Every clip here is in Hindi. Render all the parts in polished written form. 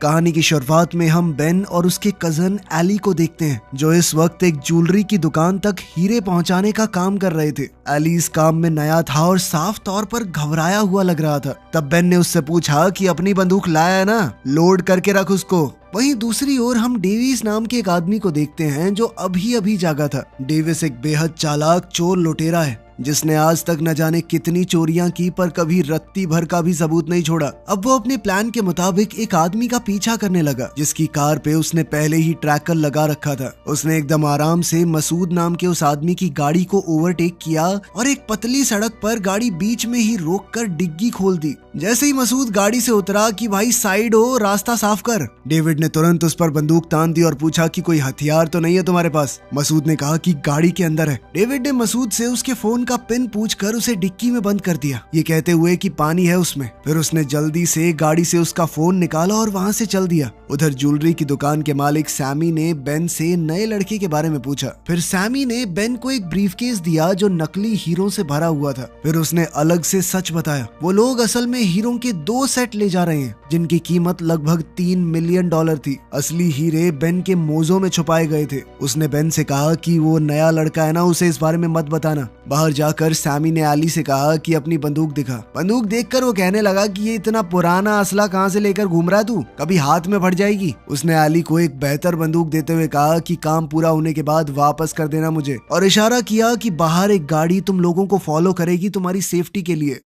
कहानी की शुरुआत में हम बेन और उसके कजन एली को देखते हैं, जो इस वक्त एक ज्वेलरी की दुकान तक हीरे पहुंचाने का काम कर रहे थे। एली इस काम में नया था और साफ तौर पर घबराया हुआ लग रहा था। तब बेन ने उससे पूछा कि अपनी बंदूक लाया है ना, लोड करके रख उसको। वहीं दूसरी ओर हम डेविस नाम के एक आदमी को देखते हैं जो अभी अभी जागा था। डेविस एक बेहद चालाक चोर लुटेरा है जिसने आज तक न जाने कितनी चोरियां की, पर कभी रत्ती भर का भी सबूत नहीं छोड़ा। अब वो अपने प्लान के मुताबिक एक आदमी का पीछा करने लगा जिसकी कार पे उसने पहले ही ट्रैकर लगा रखा था। उसने एकदम आराम से मसूद नाम के उस आदमी की गाड़ी को ओवरटेक किया और एक पतली सड़क पर गाड़ी बीच में ही रोककर डिग्गी खोल दी। जैसे ही मसूद गाड़ी से उतरा कि भाई साइड हो, रास्ता साफ कर, डेविड ने तुरंत उस पर बंदूक तान दी और पूछा कि कोई हथियार तो नहीं है तुम्हारे पास। मसूद ने कहा कि गाड़ी के अंदर है। डेविड ने मसूद से उसके फोन का पिन पूछकर उसे डिक्की में बंद कर दिया, ये कहते हुए कि पानी है उसमें। फिर उसने जल्दी से गाड़ी से उसका फोन निकाला और वहां से चल दिया। उधर ज्वेलरी की दुकान के मालिक सैमी ने बेन से नए लड़के के बारे में पूछा। फिर सैमी ने बेन को एक ब्रीफकेस दिया जो नकली हीरों से भरा हुआ था। फिर उसने अलग से सच बताया, वो लोग असल में हीरों के 2 सेट ले जा रहे हैं जिनकी कीमत लगभग $3 मिलियन थी। असली हीरे बेन के मोजों में छुपाए गए थे। उसने बेन से कहा कि वो नया लड़का है ना, उसे इस बारे में मत बताना। बाहर जाकर सैमी ने एली से कहा कि अपनी बंदूक दिखा। बंदूक देखकर वो कहने लगा कि ये इतना पुराना असला कहां से लेकर घूम रहा है तू, कभी हाथ में फट जाएगी। उसने एली को एक बेहतर बंदूक देते हुए कहा कि काम पूरा होने के बाद वापस कर देना मुझे, और इशारा किया कि बाहर एक गाड़ी तुम लोगों को फॉलो करेगी तुम्हारी सेफ्टी के लिए।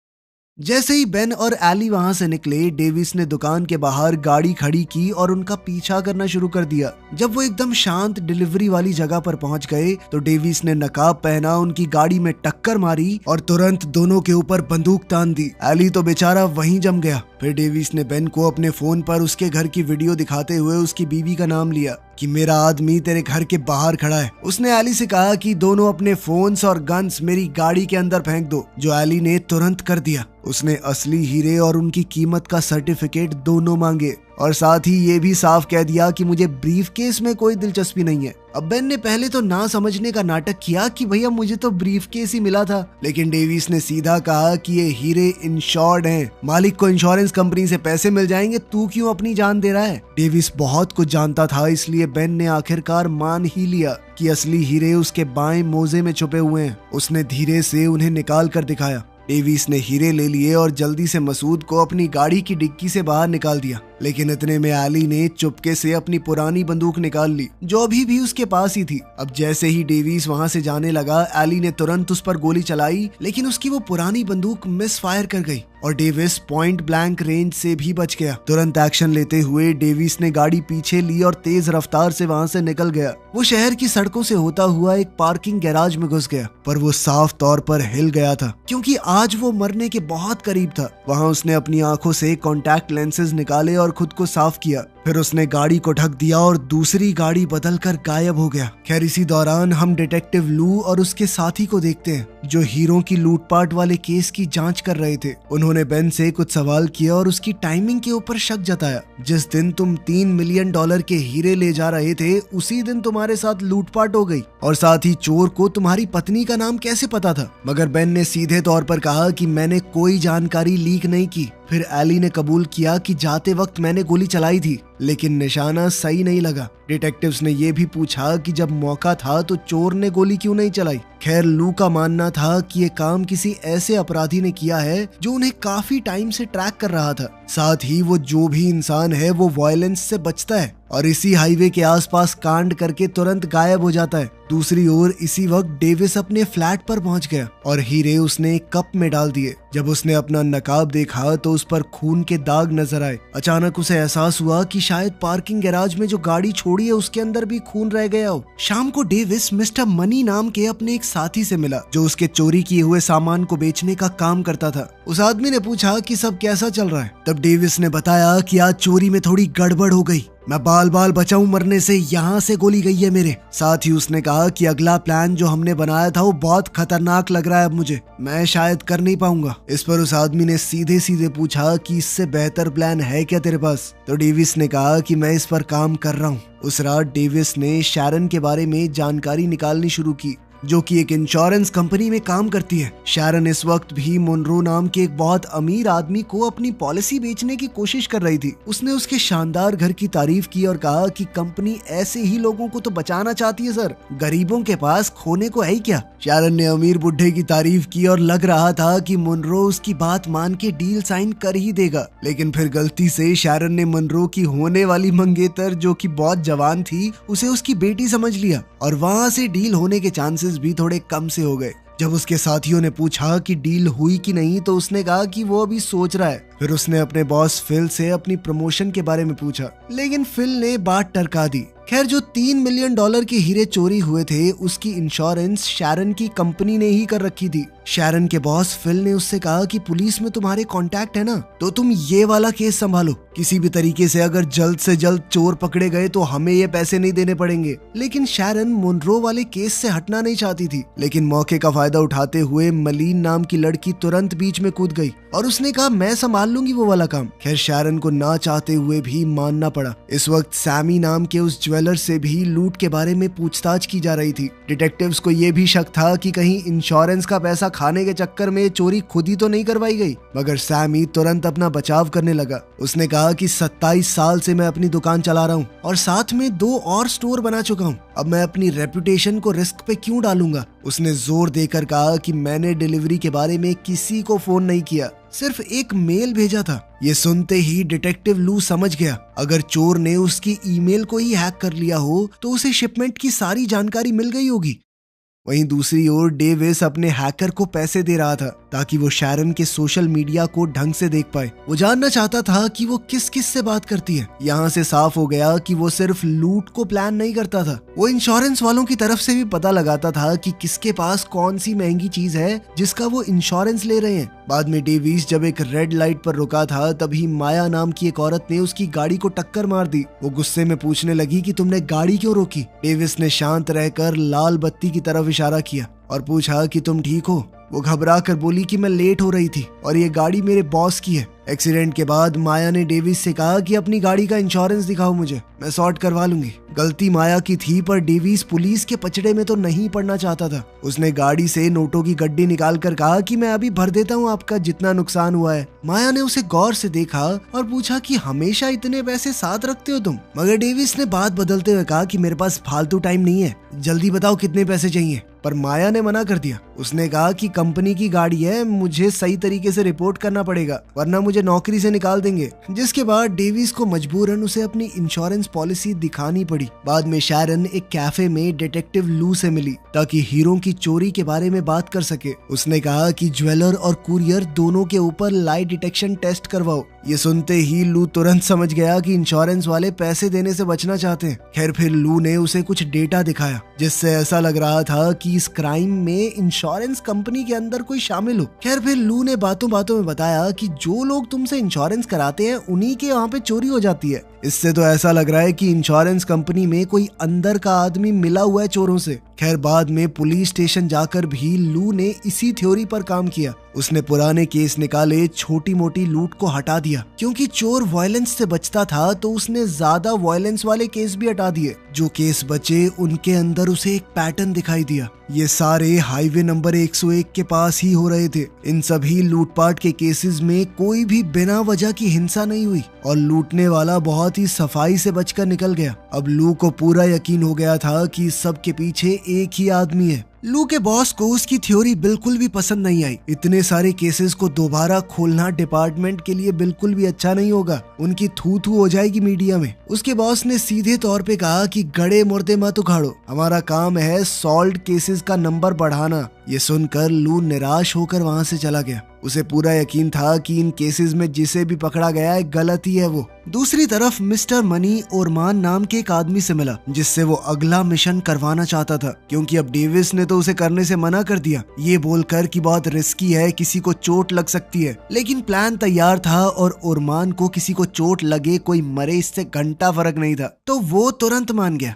जैसे ही बेन और एली वहां से निकले, डेविस ने दुकान के बाहर गाड़ी खड़ी की और उनका पीछा करना शुरू कर दिया। जब वो एकदम शांत डिलीवरी वाली जगह पर पहुंच गए तो डेविस ने नकाब पहना, उनकी गाड़ी में टक्कर मारी और तुरंत दोनों के ऊपर बंदूक तान दी। एली तो बेचारा वहीं जम गया। फिर डेविस ने बेन को अपने फोन पर उसके घर की वीडियो दिखाते हुए उसकी बीवी का नाम लिया कि मेरा आदमी तेरे घर के बाहर खड़ा है। उसने एली से कहा कि दोनों अपने फोन्स और गन्स मेरी गाड़ी के अंदर फेंक दो, जो एली ने तुरंत कर दिया। उसने असली हीरे और उनकी कीमत का सर्टिफिकेट दोनों मांगे और साथ ही ये भी साफ कह दिया कि मुझे ब्रीफकेस में कोई दिलचस्पी नहीं है। अब बेन ने पहले तो ना समझने का नाटक किया कि भैया मुझे तो ब्रीफकेस ही मिला था, लेकिन डेविस ने सीधा कहा कि ये हीरे इंश्योर्ड हैं, मालिक को इंश्योरेंस कंपनी से पैसे मिल जाएंगे, तू क्यों अपनी जान दे रहा है। डेविस बहुत कुछ जानता था, इसलिए बेन ने आखिरकार मान ही लिया कि असली हीरे उसके बाएं मोजे में छुपे हुए हैं। उसने धीरे से उन्हें निकाल कर दिखाया। डेविस ने हीरे ले लिए और जल्दी से मसूद को अपनी गाड़ी की डिक्की से बाहर निकाल दिया, लेकिन इतने में एली ने चुपके से अपनी पुरानी बंदूक निकाल ली जो अभी भी उसके पास ही थी। अब जैसे ही डेविस वहां से जाने लगा, एली ने तुरंत उस पर गोली चलाई, लेकिन उसकी वो पुरानी बंदूक मिस फायर कर गई और डेविस पॉइंट ब्लैंक रेंज से भी बच गया। तुरंत एक्शन लेते हुए डेविस ने गाड़ी पीछे ली और तेज रफ्तार से वहां से निकल गया। वो शहर की सड़कों से होता हुआ एक पार्किंग गैराज में घुस गया, पर वो साफ तौर पर हिल गया था क्योंकि आज वो मरने के बहुत करीब था। वहां उसने अपनी आंखों से कॉन्टैक्ट लेंसेज निकाले और खुद को साफ किया। फिर उसने गाड़ी को ढक दिया और दूसरी गाड़ी बदलकर गायब हो गया। खैर इसी दौरान हम डिटेक्टिव लू और उसके साथी को देखते हैं जो हीरों की लूटपाट वाले केस की जांच कर रहे थे। उन्होंने बेन से कुछ सवाल किया और उसकी टाइमिंग के ऊपर शक जताया। जिस दिन तुम $3 मिलियन के हीरे ले जा रहे थे, उसी दिन तुम्हारे साथ लूटपाट हो गई, और साथ ही चोर को तुम्हारी पत्नी का नाम कैसे पता था। मगर बेन ने सीधे तौर पर कहा कि मैंने कोई जानकारी लीक नहीं की। फिर एली ने कबूल किया कि जाते वक्त मैंने गोली चलाई थी, लेकिन निशाना सही नहीं लगा। डिटेक्टिव्स ने यह भी पूछा कि जब मौका था तो चोर ने गोली क्यों नहीं चलाई। खैर लू का मानना था कि ये काम किसी ऐसे अपराधी ने किया है जो उन्हें काफी टाइम से ट्रैक कर रहा था। साथ ही वो जो भी इंसान है वो वायलेंस से बचता है और इसी हाईवे के आसपास कांड करके तुरंत गायब हो जाता है। दूसरी ओर इसी वक्त डेविस अपने फ्लैट पर पहुंच गया और हीरे उसने एक कप में डाल दिए। जब उसने अपना नकाब देखा तो उस पर खून के दाग नजर आए। अचानक उसे एहसास हुआ कि शायद पार्किंग गैराज में जो गाड़ी छोड़ी है उसके अंदर भी खून रह गया हो। शाम को डेविस मिस्टर मनी नाम के अपने एक साथी से मिला जो उसके चोरी किए हुए सामान को बेचने का काम करता था। उस आदमी ने पूछा कि सब कैसा चल रहा है। तब डेविस ने बताया कि आज चोरी में थोड़ी गड़बड़ हो गई, मैं बाल बाल बचाऊं मरने से, यहाँ से गोली गई है मेरे। साथ ही उसने कहा कि अगला प्लान जो हमने बनाया था वो बहुत खतरनाक लग रहा है, अब मुझे मैं शायद कर नहीं पाऊंगा। इस पर उस आदमी ने सीधे सीधे पूछा कि इससे बेहतर प्लान है क्या तेरे पास। तो डेविस ने कहा कि मैं इस पर काम कर रहा हूँ। उस रात डेविस ने शैरन के बारे में जानकारी निकालनी शुरू की। जो कि एक इंश्योरेंस कंपनी में काम करती है। शैरन इस वक्त भी मुनरो नाम के एक बहुत अमीर आदमी को अपनी पॉलिसी बेचने की कोशिश कर रही थी। उसने उसके शानदार घर की तारीफ की और कहा कि कंपनी ऐसे ही लोगों को तो बचाना चाहती है सर, गरीबों के पास खोने को है ही क्या। शैरन ने अमीर बुढ़े की तारीफ की और लग रहा था कि मुनरो उसकी बात मान के डील साइन कर ही देगा, लेकिन फिर गलती से शैरन ने मुनरो की होने वाली मंगेतर, जो कि बहुत जवान थी, उसे उसकी बेटी समझ लिया और वहां से डील होने के चांसेस भी थोड़े कम से हो गए। जब उसके साथियों ने पूछा कि डील हुई कि नहीं तो उसने कहा कि वो अभी सोच रहा है। फिर उसने अपने बॉस फिल से अपनी प्रमोशन के बारे में पूछा, लेकिन फिल ने बात टरका दी। खैर, जो $3 मिलियन के हीरे चोरी हुए थे उसकी इंश्योरेंस शैरन की कंपनी ने ही कर रखी थी। शैरन के बॉस फिल ने उससे कहा कि पुलिस में तुम्हारे कांटेक्ट है ना, तो तुम ये वाला केस संभालो। किसी भी तरीके से अगर जल्द से जल्द चोर पकड़े गए तो हमें ये पैसे नहीं देने पड़ेंगे। लेकिन शैरन मुनरो वाले केस से हटना नहीं चाहती थी, लेकिन मौके का फायदा उठाते हुए मलीन नाम की लड़की तुरंत बीच में कूद गई और उसने कहा मैं संभाल लूंगी वो वाला काम। खैर, शैरन को ना चाहते हुए भी मानना पड़ा। इस वक्त सैमी नाम के उस ज्वेलर से भी लूट के बारे में पूछताछ की जा रही थी। डिटेक्टिव्स को यह भी शक था कि कहीं इंश्योरेंस का पैसा खाने के चक्कर में चोरी खुद ही तो नहीं करवाई गई। मगर सैमी तुरंत अपना बचाव करने लगा। उसने कहा कि 27 साल से मैं अपनी दुकान चला रहा हूँ और साथ में 2 और स्टोर बना चुका हूँ। अब मैं अपनी रेपुटेशन को रिस्क पे क्यों डालूंगा। उसने जोर देकर कहा कि मैंने डिलीवरी के बारे में किसी को फोन नहीं किया, सिर्फ एक मेल भेजा था। ये सुनते ही डिटेक्टिव लू समझ गया, अगर चोर ने उसकी ईमेल को ही हैक कर लिया हो तो उसे शिपमेंट की सारी जानकारी मिल गई होगी। वहीं दूसरी ओर डेविस अपने हैकर को पैसे दे रहा था ताकि वो शैरन के सोशल मीडिया को ढंग से देख पाए। वो जानना चाहता था कि वो किस किस से बात करती है। यहाँ से साफ हो गया कि वो सिर्फ लूट को प्लान नहीं करता था, वो इंश्योरेंस वालों की तरफ से भी पता लगाता था कि किसके पास कौन सी महंगी चीज है जिसका वो इंश्योरेंस ले रहे हैं। बाद में डेविस जब एक रेड लाइट पर रुका था तभी माया नाम की एक औरत ने उसकी गाड़ी को टक्कर मार दी। वो गुस्से में पूछने लगी कि तुमने गाड़ी क्यों रोकी। डेविस ने शांत रहकर लाल बत्ती की तरफ इशारा किया और पूछा कि तुम ठीक हो। वो घबरा कर बोली कि मैं लेट हो रही थी और ये गाड़ी मेरे बॉस की है। एक्सीडेंट के बाद माया ने डेविस से कहा कि अपनी गाड़ी का इंश्योरेंस दिखाओ मुझे, मैं सॉर्ट करवा लूंगी। गलती माया की थी पर डेविस पुलिस के पचड़े में तो नहीं पड़ना चाहता था। उसने गाड़ी से नोटों की गड्डी निकाल कर कहा कि मैं अभी भर देता हूँ आपका जितना नुकसान हुआ है। माया ने उसे गौर से देखा और पूछा कि हमेशा इतने पैसे साथ रखते हो तुम। मगर डेविस ने बात बदलते हुए कहा कि मेरे पास फालतू टाइम नहीं है, जल्दी बताओ कितने पैसे चाहिए। पर माया ने मना कर दिया। उसने कहा कि कंपनी की गाड़ी है, मुझे सही तरीके से रिपोर्ट करना पड़ेगा वरना मुझे नौकरी से निकाल देंगे। जिसके बाद डेविस को मजबूरन उसे अपनी इंश्योरेंस पॉलिसी दिखानी पड़ी। बाद में शैरन एक कैफे में डिटेक्टिव लू से मिली ताकि हीरों की चोरी के बारे में बात कर सके। उसने कहा कि ज्वेलर और कुरियर दोनों के ऊपर लाई डिटेक्शन टेस्ट करवाओ। ये सुनते ही लू तुरंत समझ गया कि इंश्योरेंस वाले पैसे देने से बचना चाहते हैं। खैर, फिर लू ने उसे कुछ डेटा दिखाया जिससे ऐसा लग रहा था कि इस क्राइम में इंश्योरेंस कंपनी के अंदर कोई शामिल हो। खैर, फिर लू ने बातों बातों में बताया कि जो लोग तुमसे इंश्योरेंस कराते हैं उन्हीं के वहाँ पे चोरी हो जाती है। इससे तो ऐसा लग रहा है कि इंश्योरेंस कंपनी में कोई अंदर का आदमी मिला हुआ है चोरों से। खैर, बाद में पुलिस स्टेशन जाकर भी लू ने इसी थ्योरी पर काम किया। उसने पुराने केस निकाले, छोटी मोटी लूट को हटा दिया। क्योंकि चोर वायलेंस से बचता था तो उसने ज्यादा वायलेंस वाले केस भी हटा दिए। जो केस बचे उनके अंदर उसे एक पैटर्न दिखाई दिया। ये सारे हाईवे नंबर 101 के पास ही हो रहे थे। इन सभी लूटपाट के केसेस में कोई भी बिना वजह की हिंसा नहीं हुई और लूटने वाला बहुत ही सफाई से बचकर निकल गया। अब लू को पूरा यकीन हो गया था कि सब के पीछे एक ही आदमी है। लू के बॉस को उसकी थ्योरी बिल्कुल भी पसंद नहीं आई। इतने सारे केसेस को दोबारा खोलना डिपार्टमेंट के लिए बिल्कुल भी अच्छा नहीं होगा, उनकी थू थू हो जाएगी मीडिया में। उसके बॉस ने सीधे तौर पे कहा कि गड़े मुर्दे मत उखाड़ो, हमारा काम है सॉल्व्ड केसेस का नंबर बढ़ाना। ये सुनकर लू निराश होकर वहाँ से चला गया। उसे पूरा यकीन था कि इन केसेस में जिसे भी पकड़ा गया है गलत ही है वो। दूसरी तरफ मिस्टर मनी ओरमान नाम के एक आदमी से मिला जिससे वो अगला मिशन करवाना चाहता था, क्योंकि अब डेविस ने तो उसे करने से मना कर दिया, ये बोलकर कि बहुत रिस्की है, किसी को चोट लग सकती है। लेकिन प्लान तैयार था और ओरमान को किसी को चोट लगे कोई मरे इससे घंटा फर्क नहीं था, तो वो तुरंत मान गया।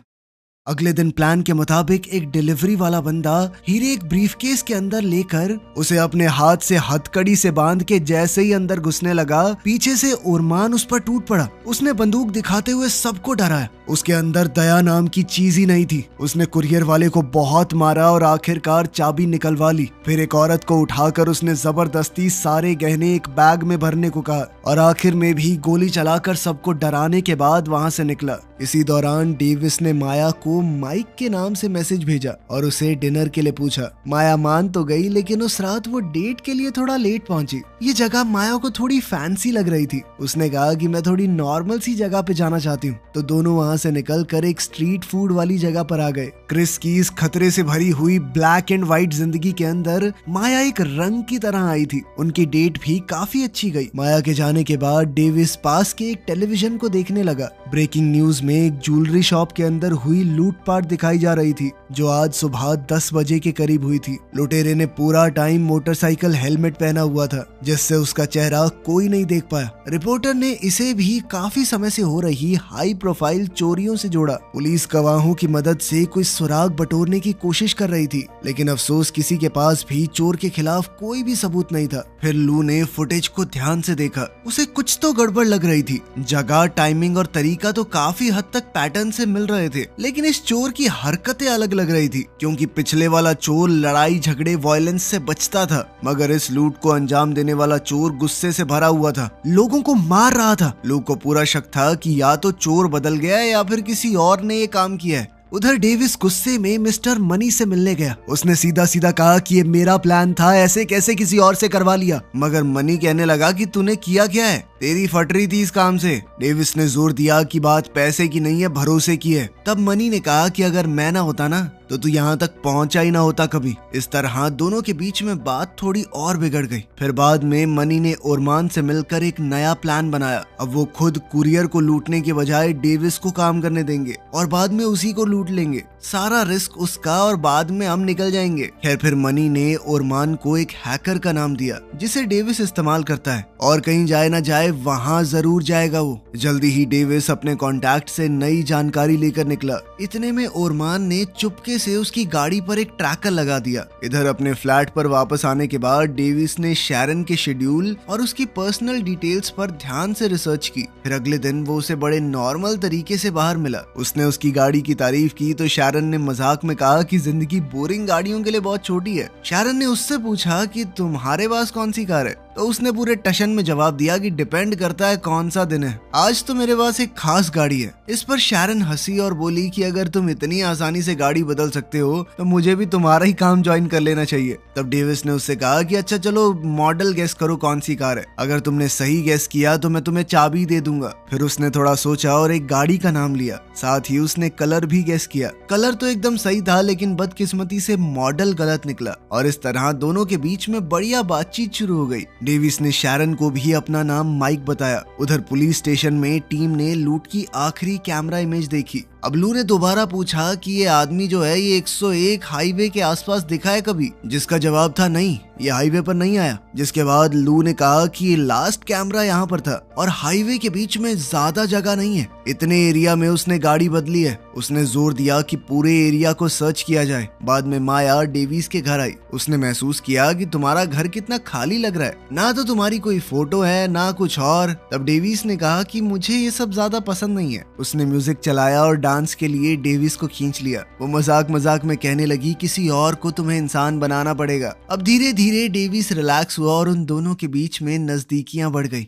अगले दिन प्लान के मुताबिक एक डिलीवरी वाला बंदा हीरे एक ब्रीफकेस के अंदर लेकर उसे अपने हाथ से हथकड़ी से बांध के जैसे ही अंदर घुसने लगा, पीछे से ओरमान उस पर टूट पड़ा। उसने बंदूक दिखाते हुए सबको डराया। उसके अंदर दया नाम की चीज ही नहीं थी। उसने कुरियर वाले को बहुत मारा और आखिरकार चाबी निकलवा ली। फिर एक औरत को उठाकर उसने जबरदस्ती सारे गहने एक बैग में भरने को कहा और आखिर में भी गोली चलाकर सबको डराने के बाद वहां से निकला। इसी दौरान डेविस ने माया को माइक के नाम से मैसेज भेजा और उसे डिनर के लिए पूछा। माया मान तो गई, लेकिन उस रात वो डेट के लिए थोड़ा लेट पहुंची। ये जगह माया को थोड़ी फैंसी लग रही थी। उसने कहा कि मैं थोड़ी नॉर्मल सी जगह पे जाना चाहती हूँ, तो दोनों वहाँ से निकलकर एक स्ट्रीट फूड वाली जगह पर आ गए। क्रिस की इस खतरे से भरी हुई ब्लैक एंड व्हाइट जिंदगी के अंदर माया एक रंग की तरह आई थी। उनकी डेट भी काफी अच्छी गई। माया के जाने के बाद डेविस पास के एक टेलीविजन को देखने लगा। ब्रेकिंग न्यूज में एक ज्वेलरी शॉप के अंदर हुई लूटपाट दिखाई जा रही थी, जो आज सुबह 10 बजे के करीब हुई थी। लुटेरे ने पूरा टाइम मोटरसाइकिल हेलमेट पहना हुआ था, जिससे उसका चेहरा कोई नहीं देख पाया। रिपोर्टर ने इसे भी काफी समय से हो रही हाई प्रोफाइल चोरियों से जोड़ा। पुलिस गवाहों की मदद से कोई सुराग बटोरने की कोशिश कर रही थी, लेकिन अफसोस किसी के पास भी चोर के खिलाफ कोई भी सबूत नहीं था। फिर लू ने फुटेज को ध्यान से देखा। उसे कुछ तो गड़बड़ लग रही थी। जगह, टाइमिंग और तरीका तो काफी हद तक पैटर्न से मिल रहे थे, लेकिन इस चोर की हरकतें अलग लग रही थी, क्योंकि पिछले वाला चोर लड़ाई झगड़े वायलेंस से बचता था, मगर इस लूट को अंजाम देने वाला चोर गुस्से से भरा हुआ था, लोगों को मार रहा था। लोग को पूरा शक था कि या तो चोर बदल गया है या फिर किसी और ने ये काम किया है। उधर डेविस गुस्से में मिस्टर मनी से मिलने गया। उसने सीधा सीधा कहा कि ये मेरा प्लान था, ऐसे कैसे किसी और से करवा लिया। मगर मनी कहने लगा कि तूने किया क्या है, तेरी फट रही थी इस काम से। डेविस ने जोर दिया कि बात पैसे की नहीं है, भरोसे की है। तब मनी ने कहा कि अगर मैं ना होता ना तो तू यहाँ तक पहुंचा ही ना होता कभी। इस तरह दोनों के बीच में बात थोड़ी और बिगड़ गई। फिर बाद में मनी ने ओरमान से मिलकर एक नया प्लान बनाया। अब वो खुद कुरियर को लूटने के बजाय डेविस को काम करने देंगे और बाद में उसी को लूट लेंगे। सारा रिस्क उसका और बाद में हम निकल जाएंगे। खैर, फिर मनी ने ओरमान को एक हैकर का नाम दिया, जिसे डेविस इस्तेमाल करता है और कहीं जाए ना जाए वहाँ जरूर जाएगा वो। जल्दी ही डेविस अपने कॉन्टैक्ट से नई जानकारी लेकर निकला। इतने में ओरमान ने चुपके से उसकी गाड़ी पर एक ट्रैकर लगा दिया। इधर अपने फ्लैट पर वापस आने के बाद डेविस ने शैरन के शेड्यूल और उसकी पर्सनल डिटेल्स पर ध्यान से रिसर्च की। फिर अगले दिन वो उसे बड़े नॉर्मल तरीके से बाहर मिला। उसने उसकी गाड़ी की तारीफ की तो शैरन ने मजाक में कहा कि जिंदगी बोरिंग गाड़ियों के लिए बहुत छोटी है। शैरन ने उससे पूछा कि तुम्हारे पास कौन सी कार है, तो उसने पूरे टशन में जवाब दिया कि डिपेंड करता है कौन सा दिन है, आज तो मेरे पास एक खास गाड़ी है। इस पर शैरन हंसी और बोली कि अगर तुम इतनी आसानी से गाड़ी बदल सकते हो तो मुझे भी तुम्हारा ही काम ज्वाइन कर लेना चाहिए। तब डेविस ने उससे कहा कि अच्छा चलो मॉडल गेस करो कौन सी कार है, अगर तुमने सही गेस किया तो मैं तुम्हें चाबी दे दूंगा। फिर उसने थोड़ा सोचा और एक गाड़ी का नाम लिया, साथ ही उसने कलर भी गेस किया। कलर तो एकदम सही था, लेकिन बदकिस्मती से मॉडल गलत निकला और इस तरह दोनों के बीच में बढ़िया बातचीत शुरू हो गई। डेविस ने शैरन को भी अपना नाम माइक बताया। उधर पुलिस स्टेशन में टीम ने लूट की आखिरी कैमरा इमेज देखी। अब लू ने दोबारा पूछा कि ये आदमी जो है ये 101 हाईवे के आसपास दिखा है कभी, जिसका जवाब था नहीं, ये हाईवे पर नहीं आया। जिसके बाद लू ने कहा कि ये लास्ट कैमरा यहाँ पर था और हाईवे के बीच में ज्यादा जगह नहीं है, इतने एरिया में उसने गाड़ी बदली है। उसने जोर दिया कि पूरे एरिया को सर्च किया जाए। बाद में माया डेविस के घर आई। उसने महसूस किया कि तुम्हारा घर कितना खाली लग रहा है, ना तो तुम्हारी कोई फोटो है ना कुछ और। तब डेविस ने कहा कि मुझे ये सब ज्यादा पसंद नहीं है। उसने म्यूजिक चलाया और डांस के लिए डेविस को खींच लिया। वो मजाक मजाक में कहने लगी किसी और को तुम्हें इंसान बनाना पड़ेगा। अब धीरे धीरे डेविस रिलैक्स हुआ और उन दोनों के बीच में नजदीकियां बढ़ गई।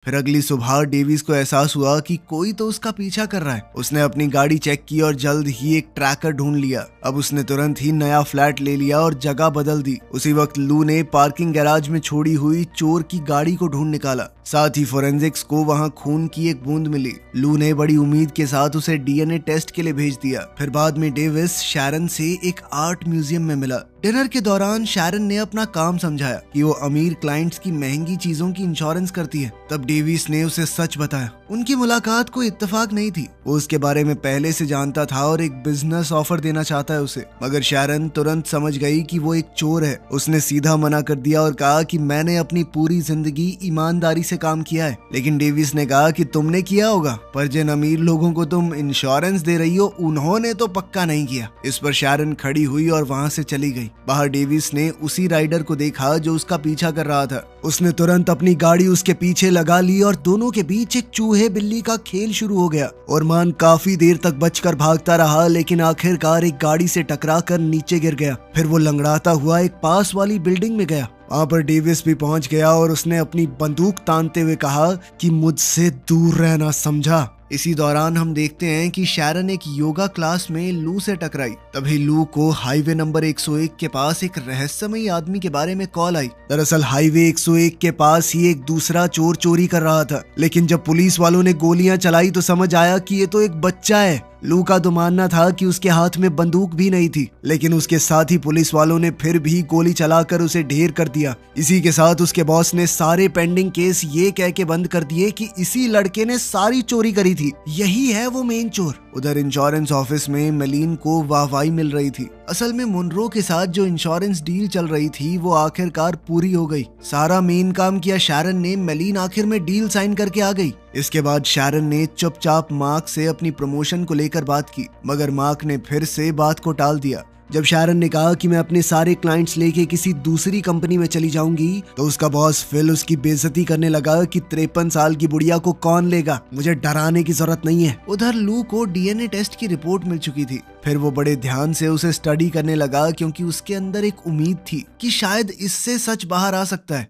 फिर अगली सुबह डेविस को एहसास हुआ कि कोई तो उसका पीछा कर रहा है। उसने अपनी गाड़ी चेक की और जल्द ही एक ट्रैकर ढूंढ लिया। अब उसने तुरंत ही नया फ्लैट ले लिया और जगह बदल दी। उसी वक्त लू ने पार्किंग गैराज में छोड़ी हुई चोर की गाड़ी को ढूंढ निकाला। साथ ही फोरेंसिक्स को वहां खून की एक बूंद मिली। लू ने बड़ी उम्मीद के साथ उसे डीएनए टेस्ट के लिए भेज दिया। फिर बाद में डेविस शैरन से एक आर्ट म्यूजियम में मिला। डिनर के दौरान शैरन ने अपना काम समझाया कि वो अमीर क्लाइंट्स की महंगी चीजों की इंश्योरेंस करती है। तब डेविस ने उसे सच बताया। उनकी मुलाकात कोई इत्तेफाक नहीं थी, वो उसके बारे में पहले से जानता था और एक बिजनेस ऑफर देना चाहता है उसे। मगर शैरन तुरंत समझ गई कि वो एक चोर है। उसने सीधा मना कर दिया और कहा कि मैंने अपनी पूरी जिंदगी ईमानदारी से काम किया है। लेकिन डेविस ने कहा कि तुमने किया होगा, पर जिन अमीर लोगों को तुम इंश्योरेंस दे रही हो उन्होंने तो पक्का नहीं किया। इस पर शैरन खड़ी हुई और वहाँ से चली गई। बाहर डेविस ने उसी राइडर को देखा जो उसका पीछा कर रहा था। उसने तुरंत अपनी गाड़ी उसके पीछे लगा ली और दोनों के बीच एक चूहे बिल्ली का खेल शुरू हो गया। ओरमान काफी देर तक बचकर भागता रहा, लेकिन आखिरकार एक गाड़ी से टकराकर नीचे गिर गया। फिर वो लंगड़ाता हुआ एक पास वाली बिल्डिंग में गया। वहाँ पर डेविस भी पहुंच गया और उसने अपनी बंदूक तानते हुए कहा कि मुझसे दूर रहना, समझा। इसी दौरान हम देखते हैं कि शैरन एक योगा क्लास में लू से टकराई। तभी लू को हाईवे नंबर 101 के पास एक रहस्यमयी आदमी के बारे में कॉल आई। दरअसल हाईवे 101 के पास ही एक दूसरा चोर चोरी कर रहा था, लेकिन जब पुलिस वालों ने गोलियां चलाई तो समझ आया कि ये तो एक बच्चा है। लू का तो मानना था कि उसके हाथ में बंदूक भी नहीं थी, लेकिन उसके साथ ही पुलिस वालों ने फिर भी गोली चलाकर उसे ढेर कर दिया। इसी के साथ उसके बॉस ने सारे पेंडिंग केस ये कह के बंद कर दिए कि इसी लड़के ने सारी चोरी करी थी, यही है वो मेन चोर। उधर इंश्योरेंस ऑफिस में मेलिन को वाहवाही मिल रही थी। असल में मुनरो के साथ जो इंश्योरेंस डील चल रही थी वो आखिरकार पूरी हो गई। सारा मेन काम किया शैरन ने, मेलिन आखिर में डील साइन करके आ गई। इसके बाद शैरन ने चुपचाप मार्क से अपनी प्रमोशन को लेकर बात की, मगर मार्क ने फिर से बात को टाल दिया। जब शैरन ने कहा कि मैं अपने सारे क्लाइंट्स लेके किसी दूसरी कंपनी में चली जाऊंगी, तो उसका बॉस फिल उसकी बेइज्जती करने लगा कि 53 साल की बुढ़िया को कौन लेगा, मुझे डराने की जरूरत नहीं है। उधर लू को डीएनए टेस्ट की रिपोर्ट मिल चुकी थी। फिर वो बड़े ध्यान से उसे स्टडी करने लगा, क्योंकि उसके अंदर एक उम्मीद थी कि शायद इससे सच बाहर आ सकता है।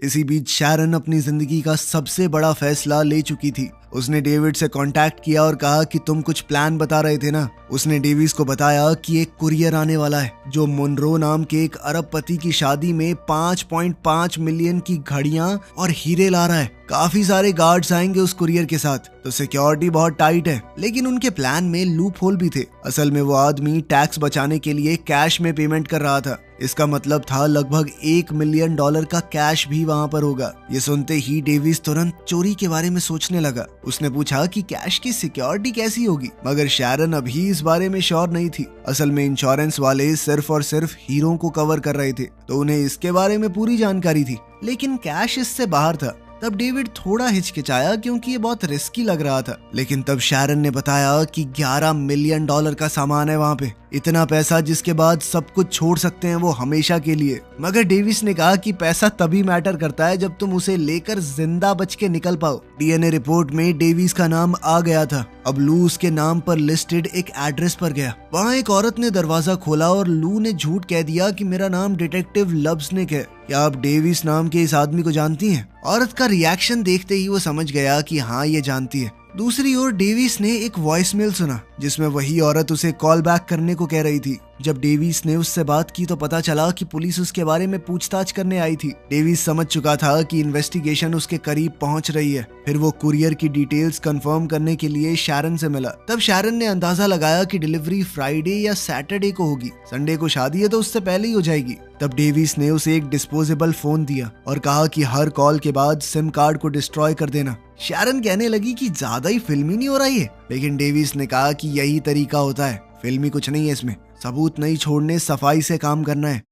इसी बीच शैरन अपनी जिंदगी का सबसे बड़ा फैसला ले चुकी थी। उसने डेविड से कांटेक्ट किया और कहा कि तुम कुछ प्लान बता रहे थे ना। उसने डेविस को बताया कि एक कुरियर आने वाला है जो मुनरो नाम के एक अरबपति की शादी में 5.5 मिलियन की घड़ियां और हीरे ला रहा है। काफी सारे गार्ड्स आएंगे उस कुरियर के साथ, तो सिक्योरिटी बहुत टाइट है। लेकिन उनके प्लान में लूप होल भी थे। असल में वो आदमी टैक्स बचाने के लिए कैश में पेमेंट कर रहा था। इसका मतलब था लगभग $1 मिलियन का कैश भी वहाँ पर होगा। ये सुनते ही डेविस तुरंत चोरी के बारे में सोचने लगा। उसने पूछा कि कैश की सिक्योरिटी कैसी होगी, मगर शैरन अभी इस बारे में श्योर नहीं थी। असल में इंश्योरेंस वाले सिर्फ और सिर्फ हीरो को कवर कर रहे थे, तो उन्हें इसके बारे में पूरी जानकारी थी, लेकिन कैश इससे बाहर था। तब डेविड थोड़ा हिचकिचाया क्योंकि ये बहुत रिस्की लग रहा था। लेकिन तब शैरन ने बताया कि $11 मिलियन का सामान है वहाँ पे, इतना पैसा जिसके बाद सब कुछ छोड़ सकते हैं वो हमेशा के लिए। मगर डेविस ने कहा कि पैसा तभी मैटर करता है जब तुम उसे लेकर जिंदा बच के निकल पाओ। डीएनए रिपोर्ट में डेविस का नाम आ गया था। अब लू उसके नाम पर लिस्टेड एक एड्रेस पर गया। वहाँ एक औरत ने दरवाजा खोला और लू ने झूठ कह दिया कि मेरा नाम डिटेक्टिव लब्सनिक है, क्या आप डेविस नाम के इस आदमी को जानती हैं? औरत का रिएक्शन देखते ही वो समझ गया कि हाँ ये जानती है। दूसरी ओर डेविस ने एक वॉइसमेल सुना जिसमें वही औरत उसे कॉल बैक करने को कह रही थी। जब डेविस ने उससे बात की तो पता चला कि पुलिस उसके बारे में पूछताछ करने आई थी। डेविस समझ चुका था कि इन्वेस्टिगेशन उसके करीब पहुंच रही है। फिर वो कुरियर की डिटेल्स कंफर्म करने के लिए शैरन से मिला। तब शैरन ने अंदाजा लगाया कि डिलीवरी फ्राइडे या सैटरडे को होगी, संडे को शादी है तो उससे पहले ही हो जाएगी। तब डेविस ने उसे एक डिस्पोजेबल फोन दिया और कहा कि हर कॉल के बाद सिम कार्ड को डिस्ट्रॉय कर देना। शैरन कहने लगी कि ज्यादा ही फिल्मी नहीं हो रहा है, लेकिन डेविस ने कहा कि यही तरीका होता है, फिल्मी कुछ नहीं है इसमें, सबूत नहीं छोड़ने, सफाई से काम करना है।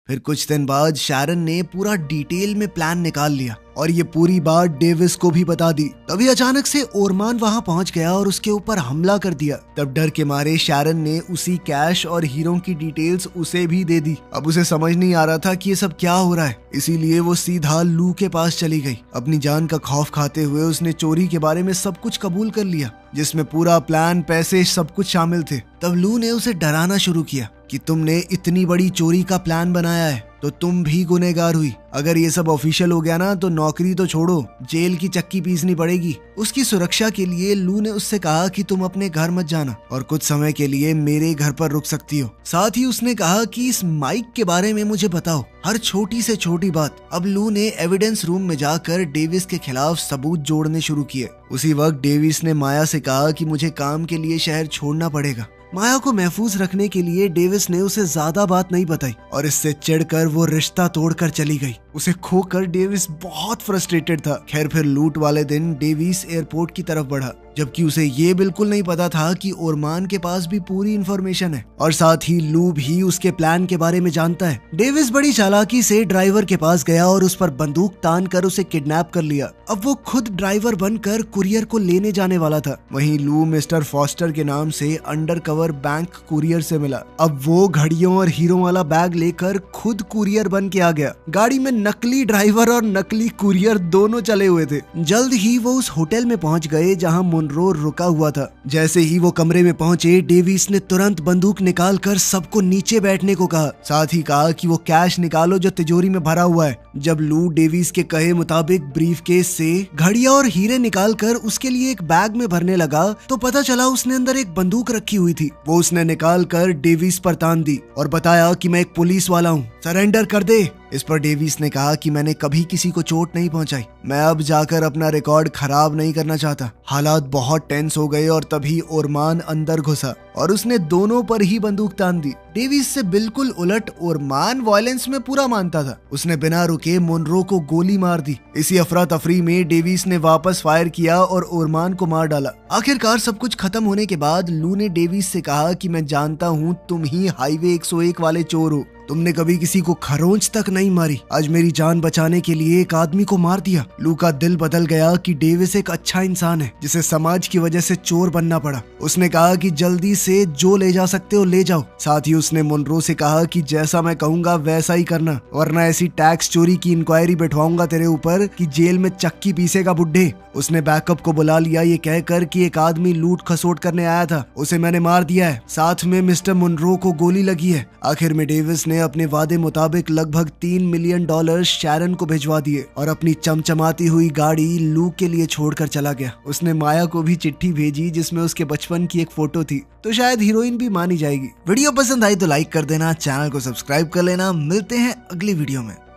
फिर कुछ दिन बाद शैरन ने पूरा डिटेल में प्लान निकाल लिया और ये पूरी बात डेविस को भी बता दी। तभी अचानक से ओरमान वहां पहुंच गया और उसके ऊपर हमला कर दिया। तब डर के मारे शैरन ने उसी कैश और हीरो की डिटेल्स उसे भी दे दी। अब उसे समझ नहीं आ रहा था कि ये सब क्या हो रहा है, इसीलिए वो सीधा लू के पास चली गई। अपनी जान का खौफ खाते हुए उसने चोरी के बारे में सब कुछ कबूल कर लिया, जिसमें पूरा प्लान, पैसे, सब कुछ शामिल थे। तब लू ने उसे डराना शुरू किया कि तुमने इतनी बड़ी चोरी का प्लान बनाया है तो तुम भी गुनहगार हुई। अगर ये सब ऑफिशियल हो गया ना तो नौकरी तो छोड़ो, जेल की चक्की पीसनी पड़ेगी। उसकी सुरक्षा के लिए लू ने उससे कहा कि तुम अपने घर मत जाना और कुछ समय के लिए मेरे घर पर रुक सकती हो। साथ ही उसने कहा कि इस माइक के बारे में मुझे बताओ, हर छोटी से छोटी बात। अब लू ने एविडेंस रूम में जाकर डेविस के खिलाफ सबूत जोड़ने शुरू किए। उसी वक्त डेविस ने माया से कहा कि मुझे काम के लिए शहर छोड़ना पड़ेगा। माया को महफूज रखने के लिए डेविस ने उसे ज्यादा बात नहीं बताई और इससे चिढ़कर वो रिश्ता तोड़कर चली गई। उसे खोकर डेविस बहुत फ्रस्ट्रेटेड था। खैर फिर लूट वाले दिन डेविस एयरपोर्ट की तरफ बढ़ा, जबकि उसे ये बिल्कुल नहीं पता था कि ओरमान के पास भी पूरी इन्फॉर्मेशन है और साथ ही लू भी उसके प्लान के बारे में जानता है। डेविस बड़ी चालाकी से ड्राइवर के पास गया और उस पर बंदूक तान कर उसे किडनैप कर लिया। अब वो खुद ड्राइवर बनकर कुरियर को लेने जाने वाला था। वहीं लू मिस्टर फॉस्टर के नाम से अंडरकवर बैंक कुरियर से मिला। अब वो घड़ियों और हीरो वाला बैग लेकर खुद कुरियर बन के आ गया। गाड़ी में नकली ड्राइवर और नकली कुरियर दोनों चले हुए थे। जल्द ही वो उस होटल में पहुंच गए जहां मुनरो रुका हुआ था। जैसे ही वो कमरे में पहुंचे, डेविस ने तुरंत बंदूक निकालकर सबको नीचे बैठने को कहा। साथ ही कहा कि वो कैश निकालो जो तिजोरी में भरा हुआ है। जब लू डेविस के कहे मुताबिक ब्रीफकेस से घड़ियां और हीरे निकालकर उसके लिए एक बैग में भरने लगा तो पता चला उसने अंदर एक बंदूक रखी हुई थी। वो उसने निकाल कर डेविस पर तान दी और बताया कि मैं एक पुलिस वाला हूँ, सरेंडर कर दे। इस पर डेविस ने कहा कि मैंने कभी किसी को चोट नहीं पहुंचाई, मैं अब जाकर अपना रिकॉर्ड खराब नहीं करना चाहता। हालात बहुत टेंस हो गए और तभी ओरमान अंदर घुसा और उसने दोनों पर ही बंदूक तान दी। डेविस से बिल्कुल उलट ओरमान वायलेंस में पूरा मानता था। उसने बिना रुके मुनरो को गोली मार दी। इसी अफरा तफरी में डेविस ने वापस फायर किया और ओरमान को मार डाला। आखिरकार सब कुछ खत्म होने के बाद लू ने डेविस से कहा कि मैं जानता हूँ तुम ही हाईवे 101 वाले चोर हो, तुमने कभी किसी को खरोंच तक नहीं मारी, आज मेरी जान बचाने के लिए एक आदमी को मार दिया। लू का दिल बदल गया कि डेविस एक अच्छा इंसान है जिसे समाज की वजह से चोर बनना पड़ा। उसने कहा कि जल्दी से जो ले जा सकते हो ले जाओ। साथ ही उसने मुनरो से कहा कि जैसा मैं कहूंगा वैसा ही करना, वरना ऐसी टैक्स चोरी की इंक्वायरी बैठवाऊंगा तेरे ऊपर कि जेल में चक्की पीसेगा बुड्ढे। उसने बैकअप को बुला लिया ये कहकर कि एक आदमी लूट खसोट करने आया था, उसे मैंने मार दिया है, साथ में मिस्टर मुनरो को गोली लगी है। आखिर में डेविस ने अपने वादे मुताबिक लगभग $3 मिलियन शैरन को भिजवा दिए और अपनी चमचमाती हुई गाड़ी लू के लिए छोड़कर चला गया। उसने माया को भी चिट्ठी भेजी जिसमें उसके बचपन की एक फोटो थी, तो शायद हीरोइन भी मानी जाएगी। वीडियो पसंद आई तो लाइक कर देना, चैनल को सब्सक्राइब कर लेना। मिलते हैं अगली वीडियो में।